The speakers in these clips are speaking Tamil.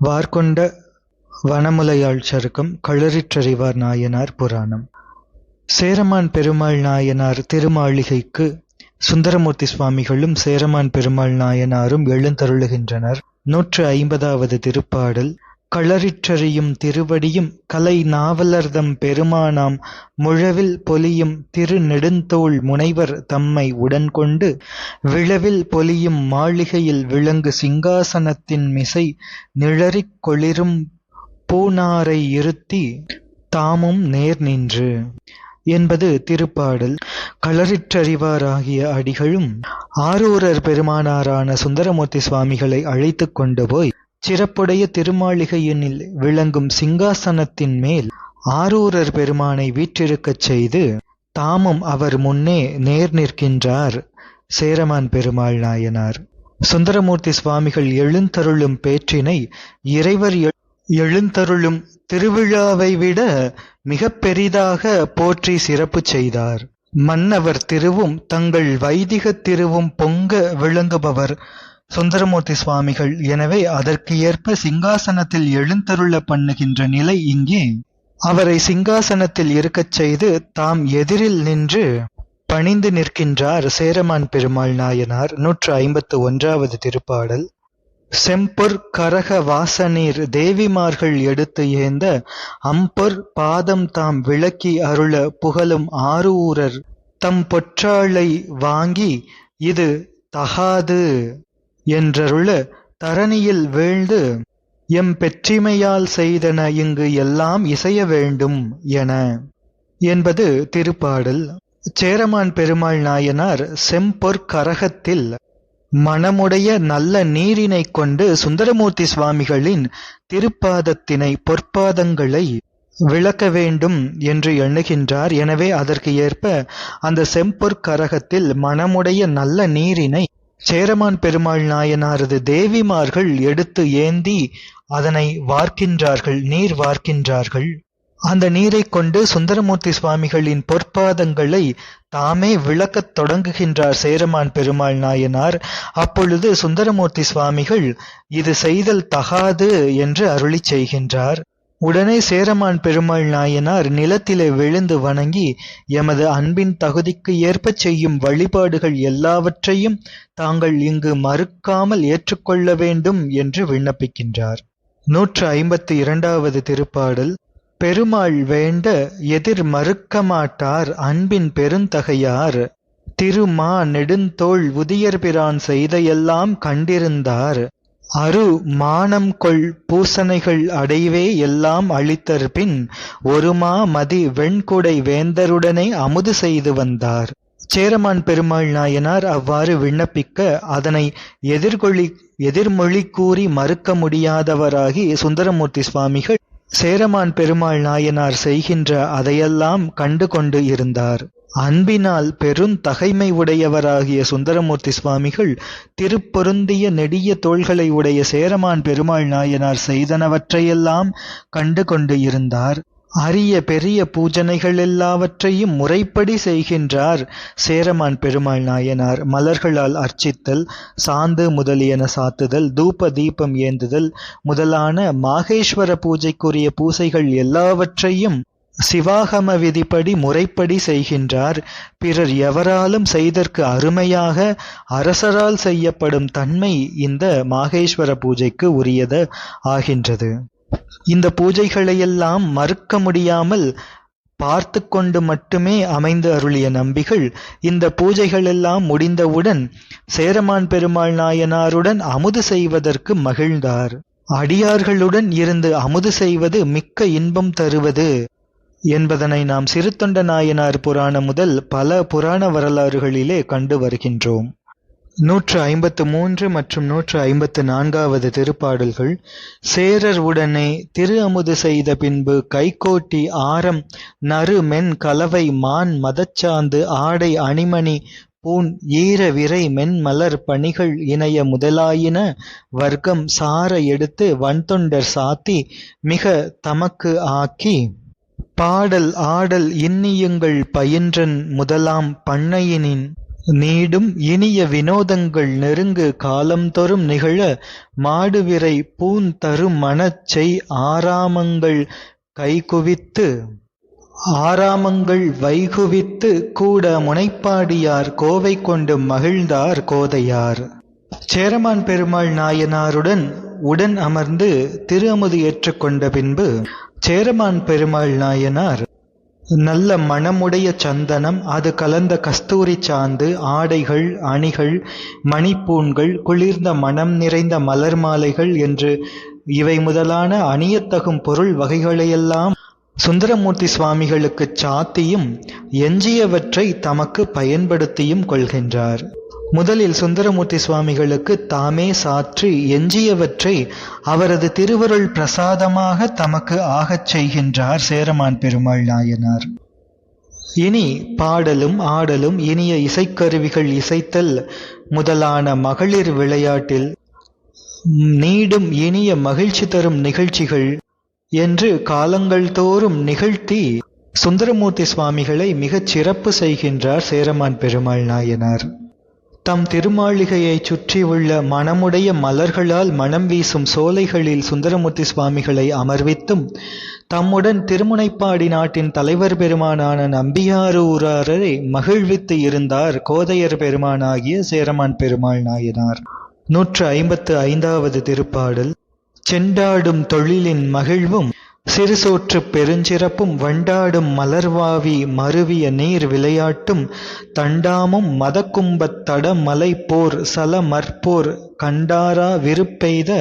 வார்கொண்ட வனமுலையாள் சருக்கம் களரிற்றறிவார் நாயனார் புராணம். சேரமான் பெருமாள் நாயனார் திருமாளிகைக்கு சுந்தரமூர்த்தி சுவாமிகளும் சேரமான் பெருமாள் நாயனாரும் எழுந்தருளுகின்றனர். 150வது திருப்பாடல். களரிற்றறியும் திருவடியும் கலை நாவலர்தம் பெருமானாம் முழவில் பொலியும் திருநெடுந்தோள் முனைவர் தம்மை உடன்கொண்டு விழவில் பொலியும் மாளிகையில் விளங்கு சிங்காசனத்தின் மிசை நிழறிக் கொளிரும் பூணாரை இருத்தி தாமும் நேர் நின்று என்பது திருப்பாடல். களரிற்றறிவாராகிய அடிகளும் ஆரூரர் பெருமானாரான சுந்தரமூர்த்தி சுவாமிகளை அழைத்து கொண்டு போய் சிறப்புடைய திருமாளிகையினில் விளங்கும் சிங்காசனத்தின் மேல் ஆரூரர் பெருமானை வீற்றிருக்கச் செய்து தாமும் அவர் முன்னே நேர் நிற்கின்றார் சேரமான் பெருமாள் நாயனார். சுந்தரமூர்த்தி சுவாமிகள் எழுந்தருளும் பேற்றினை இறைவர் எழுந்தருளும் திருவிழாவை விட மிக பெரிதாக போற்றி சிறப்பு செய்தார். மன்னவர் திருவும் தங்கள் வைதிக திருவும் பொங்க விளங்குபவர் சுந்தரமூர்த்தி சுவாமிகள். எனவே அதற்கு ஏற்ப சிங்காசனத்தில் எழுந்தருள பண்ணுகின்ற நிலை இங்கே. அவரை சிங்காசனத்தில் இருக்கச் செய்து தாம் எதிரில் நின்று பணிந்து நிற்கின்றார் சேரமான் பெருமாள் நாயனார். 151வது திருப்பாடல். செம்பொற் கரக வாசநீர் தேவிமார்கள் எடுத்து ஏந்த அம்பொற் பாதம் தாம் விளக்கி அருள புகழும் ஆரூரர் தம் பொற்றாளை வாங்கி இது தகாது என்றருள தரணியில் வீழ்ந்து எம் பெற்றிமையால் செய்தன இங்கு எல்லாம் இசைய வேண்டும் என என்பது திருப்பாடல். சேரமான் பெருமாள் நாயனார் செம்பொற் கரகத்தில் மணமுடைய நல்ல நீரினை கொண்டு சுந்தரமூர்த்தி சுவாமிகளின் திருப்பாதத்தினை பொற்பாதங்களை விளக்க வேண்டும் என்று எண்ணுகின்றார். எனவே அதற்கு ஏற்ப அந்த செம்பொற் கரகத்தில் மணமுடைய நல்ல நீரினை சேரமான் பெருமாள் நாயனாரது தேவிமார்கள் எடுத்து ஏந்தி அதனை வார்க்கின்றார்கள், நீர் வார்க்கின்றார்கள். அந்த நீரை கொண்டு சுந்தரமூர்த்தி சுவாமிகளின் பொற்பாதங்களை தாமே விளக்கத் தொடங்குகின்றார் சேரமான் பெருமாள் நாயனார். அப்பொழுது சுந்தரமூர்த்தி சுவாமிகள் இது செய்தல் தகாது என்று அருளி செய்கின்றார். உடனே சேரமான் பெருமாள் நாயனார் நிலத்திலே விழுந்து வணங்கி எமது அன்பின் தகுதிக்கு ஏற்ப செய்யும் வழிபாடுகள் எல்லாவற்றையும் தாங்கள் இங்கு மறுக்காமல் ஏற்றுக்கொள்ள வேண்டும் என்று விண்ணப்பிக்கின்றார். 152வது திருப்பாடல். பெருமாள் வேண்ட எதிர் மறுக்க மாட்டார் அன்பின் பெருந்தகையார் திருமா நெடுந்தோள் உதியர்பிரான் செய்த எல்லாம் கண்டிருந்தார் அரு மானம் கொள் பூசனைகள் அடைவே எல்லாம் அளித்தற்பின் ஒருமா மதி வெண்குடை வேந்தருடனே அமுது செய்து வந்தார். சேரமான் பெருமாள் நாயனார் அவ்வாறு விண்ணப்பிக்க அதனை எதிர்மொழி கூறி மறுக்க முடியாதவராகி சுந்தரமூர்த்தி சுவாமிகள் சேரமான் பெருமாள் நாயனார் செய்கின்ற அதையெல்லாம் கண்டு கொண்டு இருந்தார். அன்பினால் பெருந்தகைமை உடையவராகிய சுந்தரமூர்த்தி சுவாமிகள் திருப்பொருந்திய நெடிய தோள்களை உடைய சேரமான் பெருமாள் நாயனார் செய்தனவற்றையெல்லாம் கண்டு கொண்டு இருந்தார். அரிய பெரிய பூஜனைகள் எல்லாவற்றையும் முறைப்படி செய்கின்றார் சேரமான் பெருமாள் நாயனார். மலர்களால் அர்ச்சித்தல், சாந்து முதலியன சாத்துதல், தூப தீபம் ஏந்துதல் முதலான மாகேஸ்வர பூஜைக்குரிய பூசைகள் எல்லாவற்றையும் சிவாகம விதிப்படி முறைப்படி செய்கின்றார். பிறர் எவராலும் செய்தற்கு அருமையாக அரசரால் செய்யப்படும் தன்மை இந்த மாகேஸ்வர பூஜைக்கு உரியது ஆகின்றது. இந்த பூஜைகளையெல்லாம் மறுக்க முடியாமல் பார்த்து கொண்டு மட்டுமே அமைந்து அருளிய நம்பிகள் இந்த பூஜைகளெல்லாம் முடிந்தவுடன் சேரமான் பெருமாள் நாயனாருடன் அமுது செய்வதற்கு மகிழ்ந்தார். அடியார்களுடன் இருந்து அமுது செய்வது மிக்க இன்பம் தருவது என்பதனை நாம் சிறுத்தொண்ட நாயனார் புராணம் முதல் பல புராண வரலாறுகளிலே கண்டு வருகின்றோம். 153 மற்றும் 154வது திருப்பாடல்கள். சேரர் உடனே திரு அமுது செய்த பின்பு கைகோட்டி ஆரம் நறு மென் கலவை மான் மதச்சாந்து ஆடை அணிமணி பூண் ஈர விரை மென்மலர் பணிகள் இணைய முதலாயின வர்க்கம் சார எடுத்து வன்தொண்டர் சாத்தி மிக தமக்கு ஆக்கி பாடல் ஆடல் இன்னியுங்கள் பயின்றன் முதலாம் பண்ணையினின் நீடும் இனிய வினோதங்கள் நெருங்கு காலம்தொறும் நிகழ மாடுவிரை பூந்தரும் மணச்செய் ஆராமங்கள் வைகுவித்து கூட முனைப்பாடியார் கோவை கொண்டு மகிழ்ந்தார் கோதையார். சேரமான் பெருமாள் நாயனாருடன் உடன் அமர்ந்து திரு அமுது ஏற்றுக்கொண்ட பின்பு சேரமான் பெருமாள் நாயனார் நல்ல மணமுடைய சந்தனம், அது கலந்த கஸ்தூரி சாந்து, ஆடைகள், அணிகள், மணிப்பூண்கள், குளிர்ந்த மனம் நிறைந்த மலர் மாலைகள் என்று இவை முதலான அணியத்தகும் பொருள் வகைகளையெல்லாம் சுந்தரமூர்த்தி சுவாமிகளுக்குச் சாத்தியும் எஞ்சியவற்றை தமக்கு பயன்படுத்தியும் கொள்கின்றார். முதலில் சுந்தரமூர்த்தி சுவாமிகளுக்கு தாமே சாற்றி எஞ்சியவற்றை அவரது திருவருள் பிரசாதமாக தமக்கு ஆகச் செய்கின்றார் சேரமான் பெருமாள் நாயனார். இனி பாடலும் ஆடலும் இனிய இசைக்கருவிகள் இசைத்தல் முதலான மகளிர் விளையாட்டில் நீடும் இனிய மகிழ்ச்சி தரும் நிகழ்ச்சிகள் என்று காலங்கள் தோறும் நிகழ்த்தி சுந்தரமூர்த்தி சுவாமிகளை மிகச் சிறப்பு செய்கின்றார் சேரமான் பெருமாள் நாயனார். தம் திருமாளிகையைச் சுற்றியுள்ள மணமுடைய மலர்களால் மணம் வீசும் சோலைகளில் சுந்தரமூர்த்தி சுவாமிகளை அமர்வித்தும் தம்முடன் திருமுனைப்பாடி நாட்டின் தலைவர் பெருமானான நம்பியாரூராரை மகிழ்வித்து இருந்தார் கோதையர் பெருமானாகிய சேரமான் பெருமாள் நாயனார். 155வது திருப்பாடல். செண்டாடும் தொழிலின் மகிழ்வும் சிறுசோற்று பெருஞ்சிறப்பும் வண்டாடும் மலர்வாவி மருவிய நீர் விளையாட்டும் தண்டாமும் மதக்கும்பத் தடமலை போர் சல மற்போர் கண்டாரா விருப்பெய்த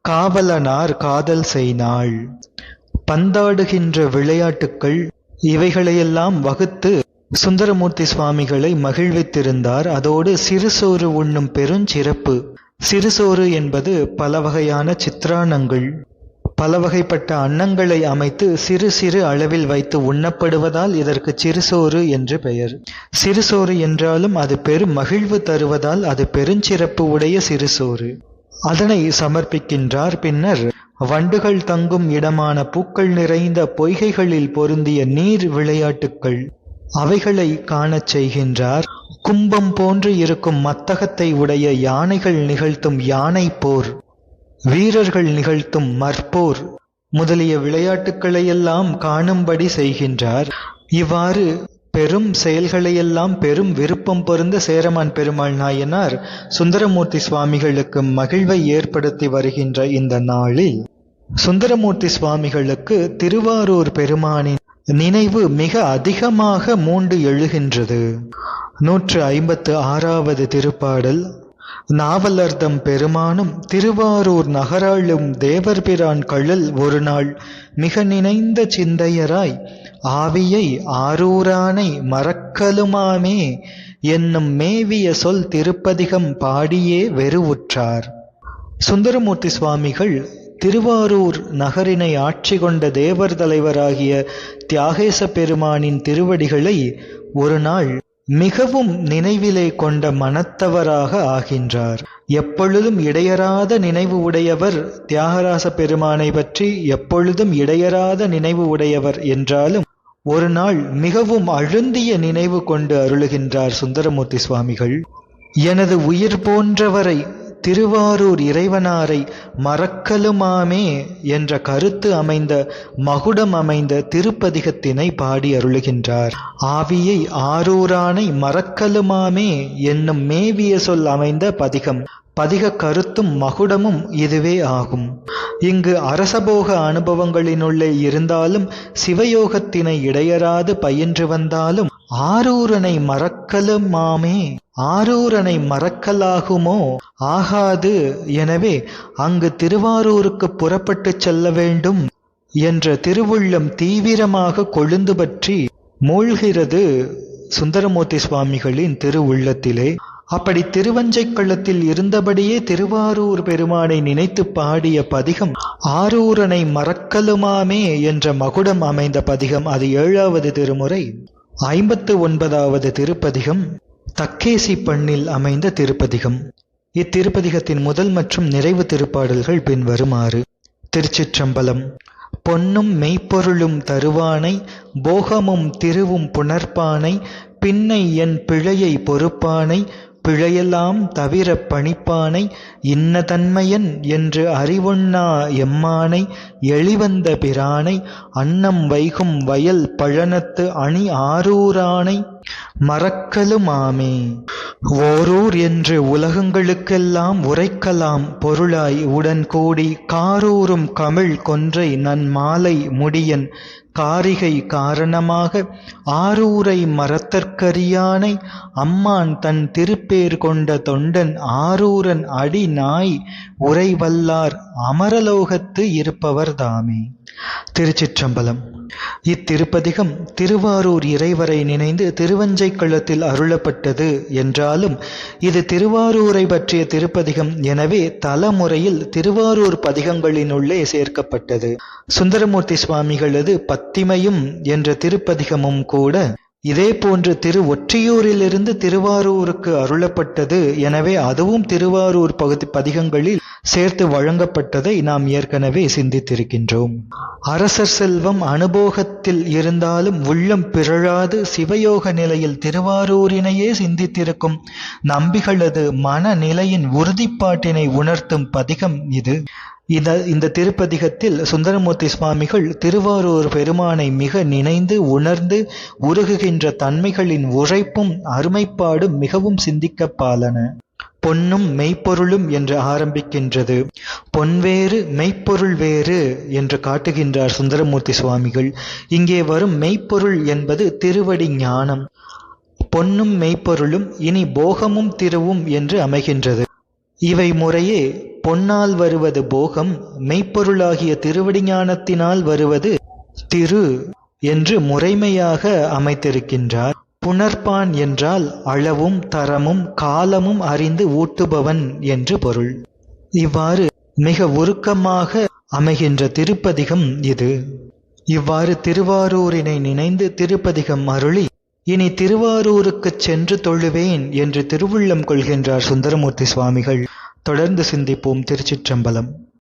காவலனார் காதல் செய்நாள். பந்தாடுகின்ற விளையாட்டுக்கள் இவைகளையெல்லாம் வகுத்து சுந்தரமூர்த்தி சுவாமிகளை மகிழ்வித்திருந்தார். அதோடு சிறுசோறு உண்ணும் பெருஞ்சிறப்பு. சிறுசோறு என்பது பல வகையான சித்திரான்னங்கள், பல வகைப்பட்ட அன்னங்களை அமைத்து சிறு சிறு அளவில் வைத்து உண்ணப்படுவதால் இதற்கு சிறுசோறு என்று பெயர். சிறுசோறு என்றாலும் அது பெரும் மகிழ்வு தருவதால் அது பெருஞ்சிறப்பு உடைய சிறுசோறு. அதனை சமர்ப்பிக்கின்றார். பின்னர் வண்டுகள் தங்கும் இடமான பூக்கள் நிறைந்த பொய்கைகளில் பொருந்திய நீர் விளையாட்டுக்கள் அவைகளை காணச் செய்கின்றார். கும்பம் போன்று இருக்கும் மத்தகத்தை உடைய யானைகள் நிகழ்த்தும் யானை போர், வீரர்கள் நிகழ்த்தும் மற்போர் முதலிய விளையாட்டுக்களையெல்லாம் காணும்படி செய்கின்றார். இவ்வாறு பெரும் செயல்களையெல்லாம் பெரும் விருப்பம் பொருந்த சேரமான் பெருமாள் நாயனார் சுந்தரமூர்த்தி சுவாமிகளுக்கு மகிழ்வை ஏற்படுத்தி வருகின்ற இந்த நாளில் சுந்தரமூர்த்தி சுவாமிகளுக்கு திருவாரூர் பெருமானின் நினைவு மிக அதிகமாக மூண்டு எழுகின்றது. 156வது திருப்பாடல். நாவலர்தம் பெருமானும் திருவாரூர் நகராளும் தேவர்பிரான் கழல் ஒரு நாள் மிக நினைந்த சிந்தையராய் ஆவியை ஆரூரானை மறக்கலுமாமே என்னும் மேவிய சொல் திருப்பதிகம் பாடியே வெறுவுற்றார். சுந்தரமூர்த்தி சுவாமிகள் திருவாரூர் நகரினை ஆட்சி கொண்ட தேவர் தலைவராகிய தியாகேச பெருமானின் திருவடிகளை ஒரு நாள் மிகவும் நினைவிலே கொண்ட மனத்தவராக ஆகின்றார். எப்பொழுதும் இடையறாத நினைவு உடையவர் தியாகராச பெருமானை பற்றி எப்பொழுதும் இடையறாத நினைவு உடையவர் என்றாலும் ஒரு நாள் மிகவும் அழுந்திய நினைவு கொண்டு அருளுகின்றார் சுந்தரமூர்த்தி சுவாமிகள். எனது உயிர் போன்றவரை திருவாரூர் இறைவனாரை மறக்கலுமாமே என்ற கருத்து அமைந்த மகுடம் அமைந்த திருப்பதிகத்தினை பாடி அருளுகின்றார். ஆவியை ஆரூரானை மறக்கலுமாமே என்னும் மேவிய சொல் அமைந்த பதிகம். பதிக கருத்தும் மகுடமும் இதுவே ஆகும். இங்கு அரசபோக அனுபவங்களினுள்ளே இருந்தாலும் சிவயோகத்தினை இடையறாது பயின்று வந்தாலும் ஆரூரனை மறக்கலுமாமே, ஆரூரனை மறக்கலாகுமோ? ஆகாது. எனவே அங்கு திருவாரூருக்கு புறப்பட்டு செல்ல வேண்டும் என்ற திருவுள்ளம் தீவிரமாக கொழுந்து பற்றி மூழ்கிறது சுந்தரமூர்த்தி சுவாமிகளின் திருவுள்ளத்திலே. அப்படி திருவஞ்சைக்களத்தில் இருந்தபடியே திருவாரூர் பெருமானை நினைத்து பாடிய பதிகம் ஆரூரனை மறக்கலுமாமே என்ற மகுடம் அமைந்த பதிகம். அது 7வது திருமுறை 59வது திருப்பதிகம், தக்கேசி பண்ணில் அமைந்த திருப்பதிகம். இத்திருப்பதிகத்தின் முதல் மற்றும் நிறைவு திருப்பாடல்கள் பின்வருமாறு. திருச்சிற்றம்பலம். பொன்னும் மெய்ப்பொருளும் தருவானை போகமும் திருவும் புணர்ப்பானை பின்னை என் பிழையை பொறுப்பானை பிழையெல்லாம் தவிர பணிப்பானை இன்ன தன்மையன் என்று அறிவொண்ணா எம்மானை எளிவந்த பிரானை அன்னம் வைகும் வயல் பழனத்து அணி ஆரூரானை மறக்கலுமாமே. ஓரூர் என்று உலகங்களுக்கெல்லாம் உரைக்கலாம் பொருளாய் உடன் கூடி காரூரும் கமிழ் கொன்றை நன் மாலை முடியன் காரிகை காரணமாக ஆரூரை மறத்தற்கரியானை அம்மான் தன் திருப்பேர் கொண்ட தொண்டன் ஆரூரன் அடி நாய் உரைவல்லார் அமரலோகத்து இருப்பவர்தாமே. திருச்சிற்றம்பலம். இத்திருப்பதிகம் திருவாரூர் இறைவரை நினைந்து திருவஞ்சைக்களத்தில் அருளப்பட்டது என்றாலும் இது திருவாரூரை பற்றிய திருப்பதிகம். எனவே தலமுறையில் திருவாரூர் பதிகங்களினுள்ளே சேர்க்கப்பட்டது. சுந்தரமூர்த்தி சுவாமிகளது பத்திமையும் என்ற திருப்பதிகமும் கூட இதே போன்று திரு ஒற்றியூரிலிருந்து திருவாரூருக்கு அருளப்பட்டது. எனவே அதுவும் திருவாரூர் பதிகங்களில் சேர்த்து வழங்கப்பட்டதை நாம் ஏற்கனவே சிந்தித்திருக்கின்றோம். அரசர் செல்வம் அனுபோகத்தில் இருந்தாலும் உள்ளம் பிறழாது சிவயோக நிலையில் திருவாரூரினையே சிந்தித்திருக்கும் நம்பிகளது மனநிலையின் உறுதிப்பாட்டினை உணர்த்தும் பதிகம் இது. இந்த திருப்பதிகத்தில் சுந்தரமூர்த்தி சுவாமிகள் திருவாரூர் பெருமானை மிக நினைந்து உணர்ந்து உருகுகின்ற தன்மைகளின் உரைப்பும் அருமைப்பாடும் மிகவும் சிந்திக்கப்பாலன. பொன்னும் மெய்ப்பொருளும் என்று ஆரம்பிக்கின்றது. பொன்வேறு மெய்ப்பொருள் வேறு என்று காட்டுகின்றார் சுந்தரமூர்த்தி சுவாமிகள். இங்கே வரும் மெய்ப்பொருள் என்பது திருவடி ஞானம். பொன்னும் மெய்ப்பொருளும் இனி போகமும் திருவும் என்று அமைகின்றது. இவை முறையே பொன்னால் வருவது போகம், மெய்ப்பொருளாகிய திருவடி ஞானத்தினால் வருவது திரு என்று முறைமையாக அமைத்திருக்கின்றார். புணர்ப்பான் என்றால் அளவும் தரமும் காலமும் அறிந்து ஊட்டுபவன் என்று பொருள். இவ்வாறு மிக உருக்கமாக அமைகின்ற திருப்பதிகம் இது. இவ்வாறு திருவாரூரினை நினைந்து திருப்பதிகம் அருளி இனி திருவாரூருக்குச் சென்று தொழுவேன் என்று திருவுள்ளம் கொள்கின்றார் சுந்தரமூர்த்தி சுவாமிகள். தொடர்ந்து சிந்திப்போம். திருச்சிற்றம்பலம்.